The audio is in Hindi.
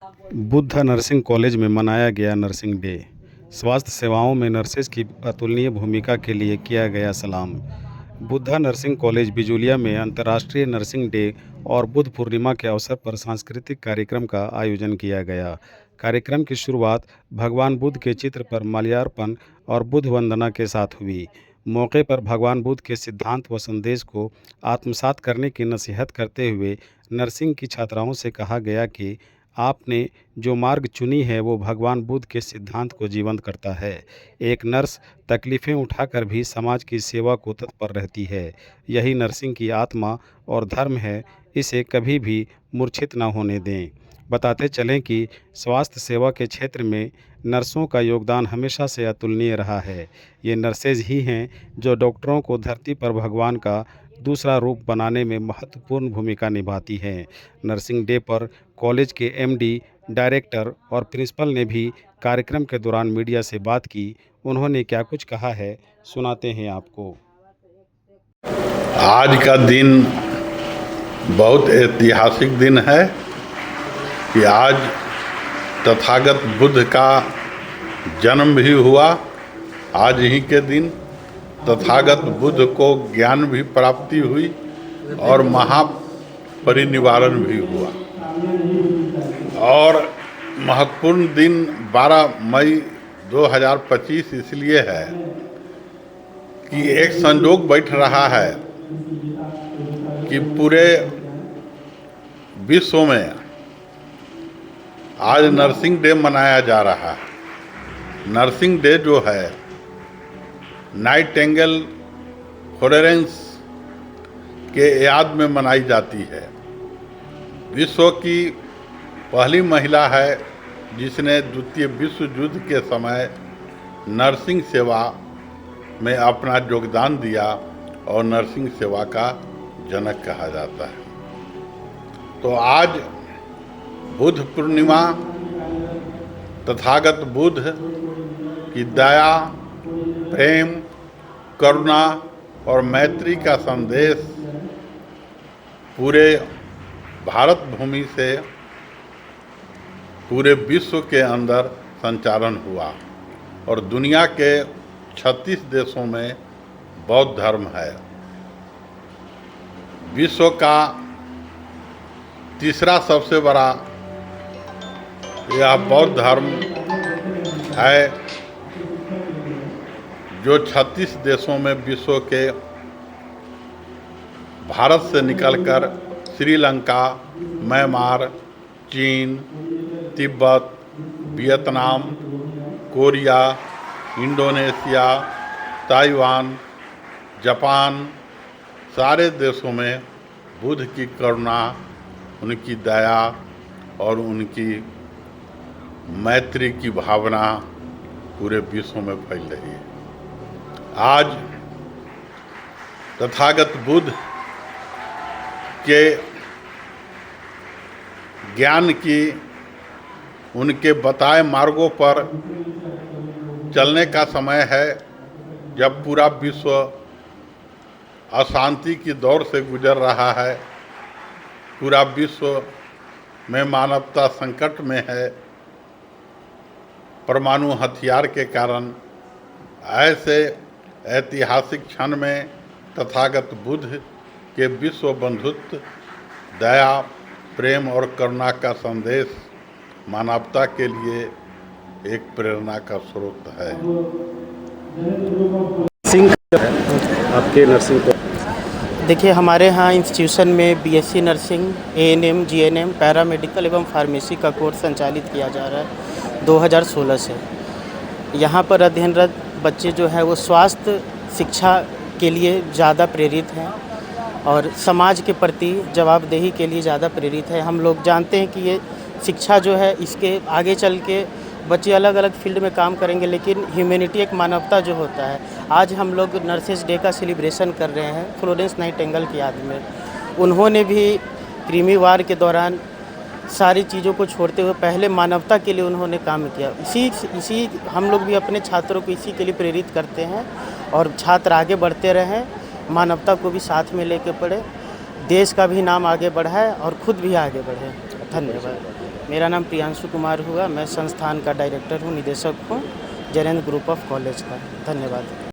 बुद्धा नर्सिंग कॉलेज में मनाया गया नर्सिंग डे। स्वास्थ्य सेवाओं में नर्सेज की अतुलनीय भूमिका के लिए किया गया सलाम। बुद्धा नर्सिंग कॉलेज बिजुलिया में अंतर्राष्ट्रीय नर्सिंग डे और बुद्ध पूर्णिमा के अवसर पर सांस्कृतिक कार्यक्रम का आयोजन किया गया। कार्यक्रम की शुरुआत भगवान बुद्ध के चित्र पर माल्यार्पण और बुद्ध वंदना के साथ हुई। मौके पर भगवान बुद्ध के सिद्धांत व संदेश को आत्मसात करने की नसीहत करते हुए नर्सिंग की छात्राओं से कहा गया कि आपने जो मार्ग चुनी है वो भगवान बुद्ध के सिद्धांत को जीवंत करता है। एक नर्स तकलीफ़ें उठाकर भी समाज की सेवा को तत्पर रहती है। यही नर्सिंग की आत्मा और धर्म है, इसे कभी भी मूर्छित न होने दें। बताते चलें कि स्वास्थ्य सेवा के क्षेत्र में नर्सों का योगदान हमेशा से अतुलनीय रहा है। ये नर्सेज ही हैं जो डॉक्टरों को धरती पर भगवान का दूसरा रूप बनाने में महत्वपूर्ण भूमिका निभाती हैं। नर्सिंग डे पर कॉलेज के एमडी, डायरेक्टर और प्रिंसिपल ने भी कार्यक्रम के दौरान मीडिया से बात की। उन्होंने क्या कुछ कहा है, सुनाते हैं आपको। आज का दिन बहुत ऐतिहासिक दिन है कि आज तथागत बुद्ध का जन्म भी हुआ। आज ही के दिन तथागत बुद्ध को ज्ञान भी प्राप्ति हुई और महापरिनिर्वाण भी हुआ। और महत्वपूर्ण दिन 12 मई 2025 इसलिए है कि एक संजोग बैठ रहा है कि पूरे विश्व में आज नर्सिंग डे मनाया जा रहा है। नर्सिंग डे जो है नाइटिंगेल फ्लोरेंस के याद में मनाई जाती है। विश्व की पहली महिला है जिसने द्वितीय विश्व युद्ध के समय नर्सिंग सेवा में अपना योगदान दिया और नर्सिंग सेवा का जनक कहा जाता है। तो आज बुद्ध पूर्णिमा तथागत बुद्ध की दया, प्रेम, करुणा और मैत्री का संदेश पूरे भारत भूमि से पूरे विश्व के अंदर संचालन हुआ और दुनिया के 36 देशों में बौद्ध धर्म है। विश्व का तीसरा सबसे बड़ा यह बौद्ध धर्म है जो 36 देशों में विश्व के भारत से निकलकर श्रीलंका, म्यांमार, चीन, Tibet, Vietnam, Korea, Indonesia, Taiwan, Japan सारे देशों में बुद्ध की करुणा, उनकी दया और उनकी मैत्री की भावना पूरे विश्व में फैल रही है। आज तथागत बुद्ध के ज्ञान की, उनके बताए मार्गों पर चलने का समय है जब पूरा विश्व अशांति की दौर से गुजर रहा है। पूरा विश्व में मानवता संकट में है परमाणु हथियार के कारण। ऐसे ऐतिहासिक क्षण में तथागत बुद्ध के विश्व बंधुत्व, दया, प्रेम और करुणा का संदेश मानवता के लिए एक प्रेरणा का स्रोत है। आपके नर्सिंग को देखिए, हमारे यहाँ इंस्टीट्यूशन में BSc nursing, ANM, GNM, paramedical एवं फार्मेसी का कोर्स संचालित किया जा रहा है 2016 से। यहाँ पर अध्ययनरत बच्चे जो हैं वो स्वास्थ्य शिक्षा के लिए ज़्यादा प्रेरित हैं और समाज के प्रति जवाबदेही के लिए ज़्यादा प्रेरित है। हम लोग जानते हैं कि ये शिक्षा जो है इसके आगे चल के बच्चे अलग अलग फील्ड में काम करेंगे, लेकिन ह्यूमैनिटी, एक मानवता जो होता है, आज हम लोग नर्सेज डे का सेलिब्रेशन कर रहे हैं फ्लोरेंस नाइटिंगेल की याद में। उन्होंने भी कृमि वार के दौरान सारी चीज़ों को छोड़ते हुए पहले मानवता के लिए उन्होंने काम किया। इसी हम लोग भी अपने छात्रों को इसी के लिए प्रेरित करते हैं और छात्र आगे बढ़ते रहें, मानवता को भी साथ में लेके पढ़े, देश का भी नाम आगे बढ़ाए और खुद भी आगे बढ़े। धन्यवाद। मेरा नाम प्रियांशु कुमार हुआ, मैं संस्थान का डायरेक्टर हूँ, निदेशक हूँ, जैनेन्द्र ग्रुप ऑफ कॉलेज का। धन्यवाद।